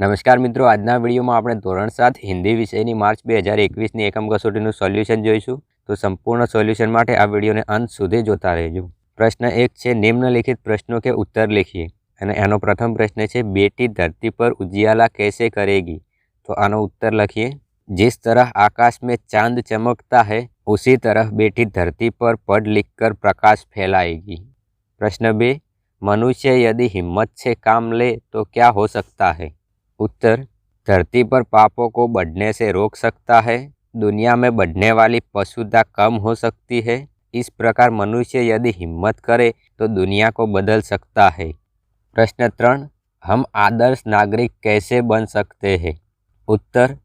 નમસ્કાર મિત્રો, આજના વિડીયોમાં આપણે ધોરણ 7 હિન્દી વિષયની માર્ચ 2021ની એકમ કસોટીનું સોલ્યુશન જોઈશું। તો સંપૂર્ણ સોલ્યુશન માટે આ વિડીયોને અંત સુધી જોતા રહેજો। પ્રશ્ન 1 છે, નિમ્નલિખિત प्रश्नों के उत्तर लिखिए। અને એનો પ્રથમ પ્રશ્ન છે, बेटी धरती पर उजियाला कैसे करेगी। तो આનો उत्तर લખીએ। जिस तरह आकाश में चांद चमकता है उसी तरह बेटी धरती पर पढ़ लिख कर प्रकाश फैलाएगी। प्रश्न 2, मनुष्य यदि हिम्मत से काम ले तो क्या हो सकता है। उत्तर, धरती पर पापों को बढ़ने से रोक सकता है, दुनिया में बढ़ने वाली पशुता कम हो सकती है, इस प्रकार मनुष्य यदि हिम्मत करे तो दुनिया को बदल सकता है। प्रश्न 3, हम आदर्श नागरिक कैसे बन सकते हैं। उत्तर,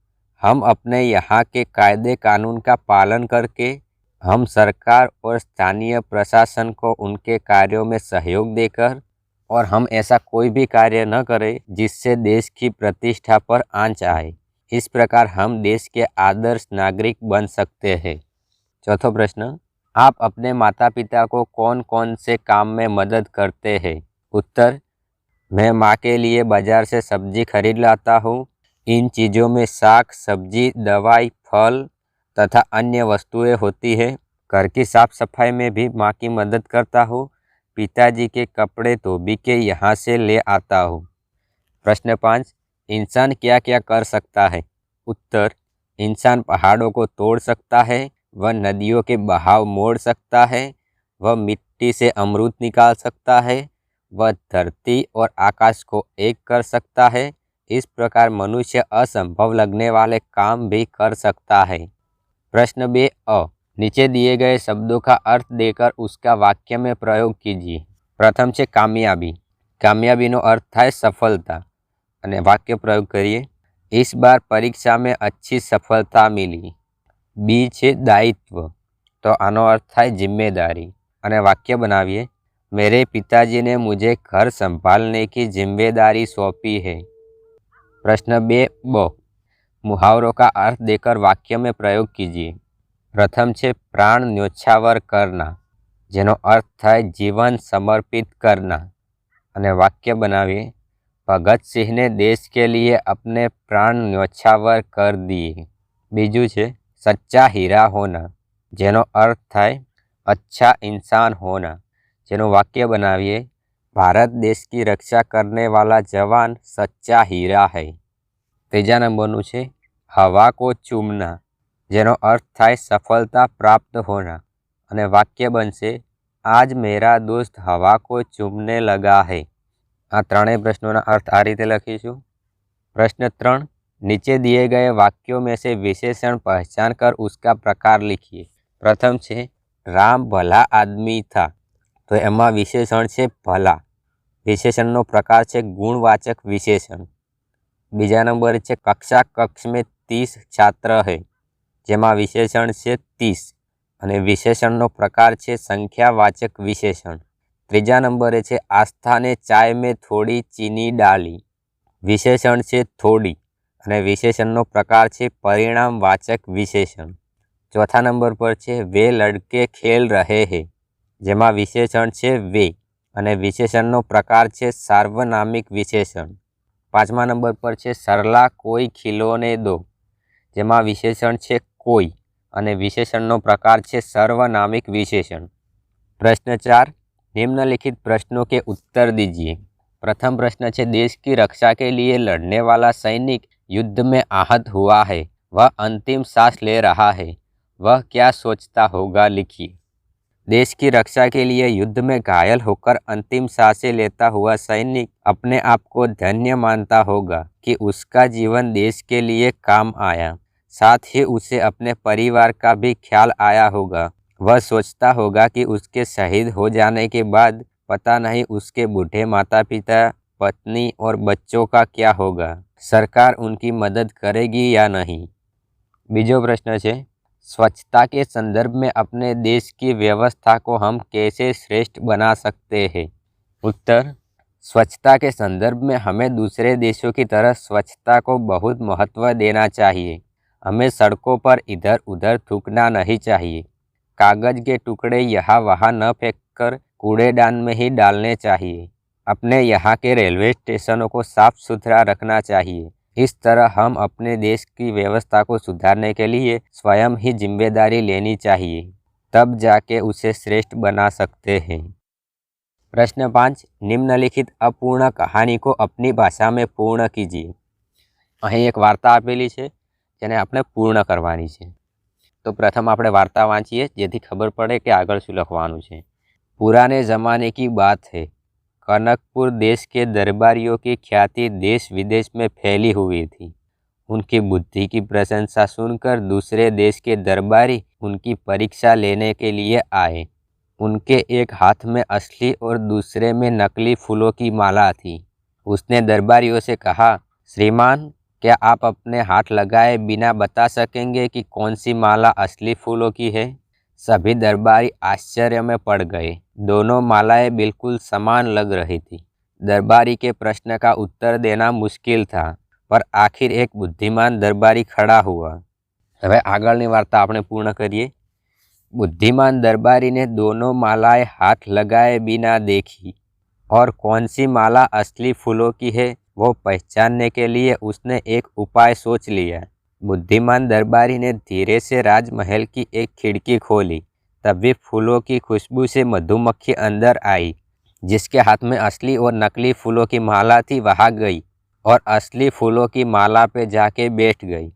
हम अपने यहाँ के कायदे कानून का पालन करके, हम सरकार और स्थानीय प्रशासन को उनके कार्यों में सहयोग देकर, और हम ऐसा कोई भी कार्य न करें जिससे देश की प्रतिष्ठा पर आंच आए। इस प्रकार हम देश के आदर्श नागरिक बन सकते हैं। चौथा प्रश्न, आप अपने माता पिता को कौन कौन से काम में मदद करते हैं। उत्तर, मैं माँ के लिए बाजार से सब्जी खरीद लाता हूँ। इन चीज़ों में साग सब्जी दवाई फल तथा अन्य वस्तुएं होती है। घर की साफ सफाई में भी माँ की मदद करता हूँ। पिताजी के कपड़े धोबी के यहाँ से ले आता हूँ। प्रश्न 5, इंसान क्या क्या कर सकता है। उत्तर, इंसान पहाड़ों को तोड़ सकता है, वह नदियों के बहाव मोड़ सकता है, वह मिट्टी से अमरूद निकाल सकता है, वह धरती और आकाश को एक कर सकता है। इस प्रकार मनुष्य असंभव लगने वाले काम भी कर सकता है। प्रश्न 2 अ, नीचे दिए गए शब्दों का अर्थ देकर उसका वाक्य में प्रयोग कीजिए। प्रथम છે कामयाबी। कामयाबीનો अर्थ થાય सफलता અને વાક્ય પ્રયોગ કરીએ। इस बार परीक्षा में अच्छी सफलता मिली। बी છે दायित्व, तो આનો अर्थ થાય जिम्मेदारी અને वाक्य बनाविए। मेरे पिताजी ने मुझे घर संभालने की जिम्मेदारी सौंपी है। प्रश्न 2 ब, मुहावरों का अर्थ देकर वाक्य में प्रयोग कीजिए। प्रथम છે प्राण न्योछावर करना, જેનો अर्थ થાય जीवन समर्पित करना અને वाक्य बनाविए। भगत सिंह ने देश के लिए अपने प्राण न्योछावर कर दिए। बीजू છે सच्चा हीरा होना, જેનો अर्थ થાય अच्छा इंसान होना, જેનું वाक्य बनाविए। भारत देश की रक्षा करने वाला जवान सच्चा हीरा है। तीजा नंबरનું છે हवा को चूमना, જેનો अर्थ થાય सफलता प्राप्त होना અને वाक्य बनશે आज मेरा दोस्त हवा को चूमने लगा है। आ ત્રણેય પ્રશ્નોના अर्थ आ रीते લખીશું। प्रश्न 3, नीचे दिए गए वाक्यों में से विशेषण पहचान कर उसका प्रकार लिखिए। प्रथम છે राम भला आदमी था, तो एमां विशेषण છે भला। विशेषणનો प्रकार છે गुणवाचक विशेषण। बीजा नंबर છે कक्षा कक्ष में 30 छात्र है, જેમાં વિશેષણ છે 30 અને વિશેષણનો પ્રકાર છે સંખ્યાવાચક વિશેષણ। ત્રીજા નંબરે છે આસ્થા ને ચાય में थोड़ी चीनी डाली, વિશેષણ છે થોડી અને વિશેષણનો પ્રકાર છે પરિણામવાચક વિશેષણ। ચોથા નંબર પર છે वे लड़के खेल रहे हैं, જેમાં વિશેષણ છે वे અને વિશેષણનો પ્રકાર છે સાર્વનામિક વિશેષણ। પાંચમા નંબર પર છે સરલા कोई खिलौने दो, જેમાં વિશેષણ છે कोई અને વિશેષણનો પ્રકાર છે સર્વનામિક વિશેષણ। प्रश्न 4, निम्नलिखित प्रश्नों के उत्तर दीजिए। प्रथम प्रश्न है देश की रक्षा के लिए लड़ने वाला सैनिक युद्ध में आहत हुआ है, वह अंतिम सांस ले रहा है, वह क्या सोचता होगा, लिखिए। देश की रक्षा के लिए युद्ध में घायल होकर अंतिम सांसें लेता हुआ सैनिक अपने आप को धन्य मानता होगा कि उसका जीवन देश के लिए काम आया, साथ ही उसे अपने परिवार का भी ख्याल आया होगा। वह सोचता होगा कि उसके शहीद हो जाने के बाद पता नहीं उसके बूढ़े माता पिता पत्नी और बच्चों का क्या होगा, सरकार उनकी मदद करेगी या नहीं। बीजो प्रश्न है स्वच्छता के संदर्भ में अपने देश की व्यवस्था को हम कैसे श्रेष्ठ बना सकते हैं। उत्तर, स्वच्छता के संदर्भ में हमें दूसरे देशों की तरह स्वच्छता को बहुत महत्व देना चाहिए। हमें सड़कों पर इधर उधर थूकना नहीं चाहिए। कागज़ के टुकड़े यहाँ वहाँ न फेंककर कूड़ेदान में ही डालने चाहिए। अपने यहाँ के रेलवे स्टेशनों को साफ सुथरा रखना चाहिए। इस तरह हम अपने देश की व्यवस्था को सुधारने के लिए स्वयं ही जिम्मेदारी लेनी चाहिए, तब जाके उसे श्रेष्ठ बना सकते हैं। प्रश्न 5, निम्नलिखित अपूर्ण कहानी को अपनी भाषा में पूर्ण कीजिए। અહીં એક વાર્તા આપેલી છે જેને આપણે પૂર્ણ કરવાની છે। तो प्रथम આપણે વાર્તા વાંચીએ જેથી ખબર પડે કે આગળ શું લખવાનું છે। पुराने ज़माने की बात है। कनकपुर देश के दरबारियों की ख्याति देश विदेश में फैली हुई थी। उनकी बुद्धि की प्रशंसा सुनकर दूसरे देश के दरबारी उनकी परीक्षा लेने के लिए आए। उनके एक हाथ में असली और दूसरे में नकली फूलों की माला थी। उसने दरबारियों से कहा, श्रीमान, क्या आप अपने हाथ लगाए बिना बता सकेंगे कि कौन सी माला असली फूलों की है? सभी दरबारी आश्चर्य में पड़ गए। दोनों मालाएं बिल्कुल समान लग रही थी। दरबारी के प्रश्न का उत्तर देना मुश्किल था, पर आखिर एक बुद्धिमान दरबारी खड़ा हुआ। હવે આગળની વાર્તા આપણે પૂર્ણ કરીએ। बुद्धिमान दरबारी ने दोनों मालाएं हाथ लगाए बिना देखी और कौन सी माला असली फूलों की है वो पहचानने के लिए उसने एक उपाय सोच लिया। बुद्धिमान दरबारी ने धीरे से राजमहल की एक खिड़की खोली। तभी फूलों की खुशबू से मधुमक्खी अंदर आई। जिसके हाथ में असली और नकली फूलों की माला थी वहाँ गई और असली फूलों की माला पे जाके बैठ गई।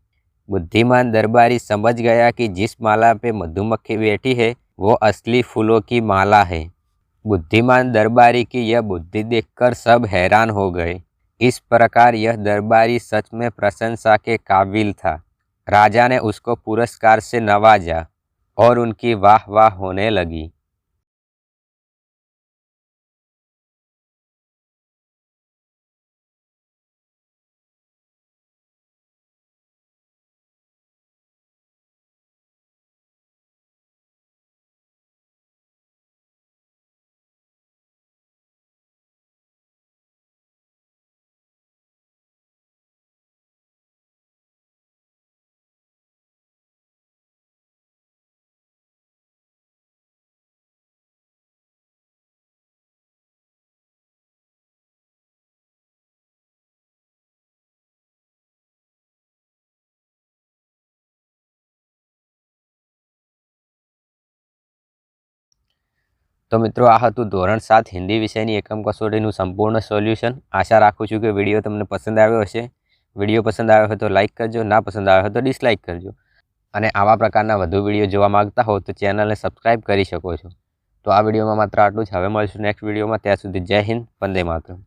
बुद्धिमान दरबारी समझ गया कि जिस माला पे मधुमक्खी बैठी है वो असली फूलों की माला है। बुद्धिमान दरबारी की यह बुद्धि देखकर सब हैरान हो गए। इस प्रकार यह दरबारी सच में प्रशंसा के काबिल था। राजा ने उसको पुरस्कार से नवाजा और उनकी वाह वाह होने लगी। तो मित्रों आ हतुं ધોરણ 7 हिंदी विषयनी एकम कसोटीनुं संपूर्ण सोल्यूशन। आशा राखुं छुं कि विडियो तमने पसंद आव्यो हशे। विडियो पसंद आव्यो हो तो लाइक करजो, ना पसंद आव्यो हो तो डिसलाइक करजो। અને આવા પ્રકારના વધુ વિડીયો જોવા માંગતા હો તો ચેનલને સબસ્ક્રાઈબ કરી શકો છો। તો આ વિડીયોમાં માત્ર આટલું જ। હવે મળીશું નેક્સ્ટ વિડીયોમાં। ત્યાં સુધી જય હિન્દ, વંદે માતરમ।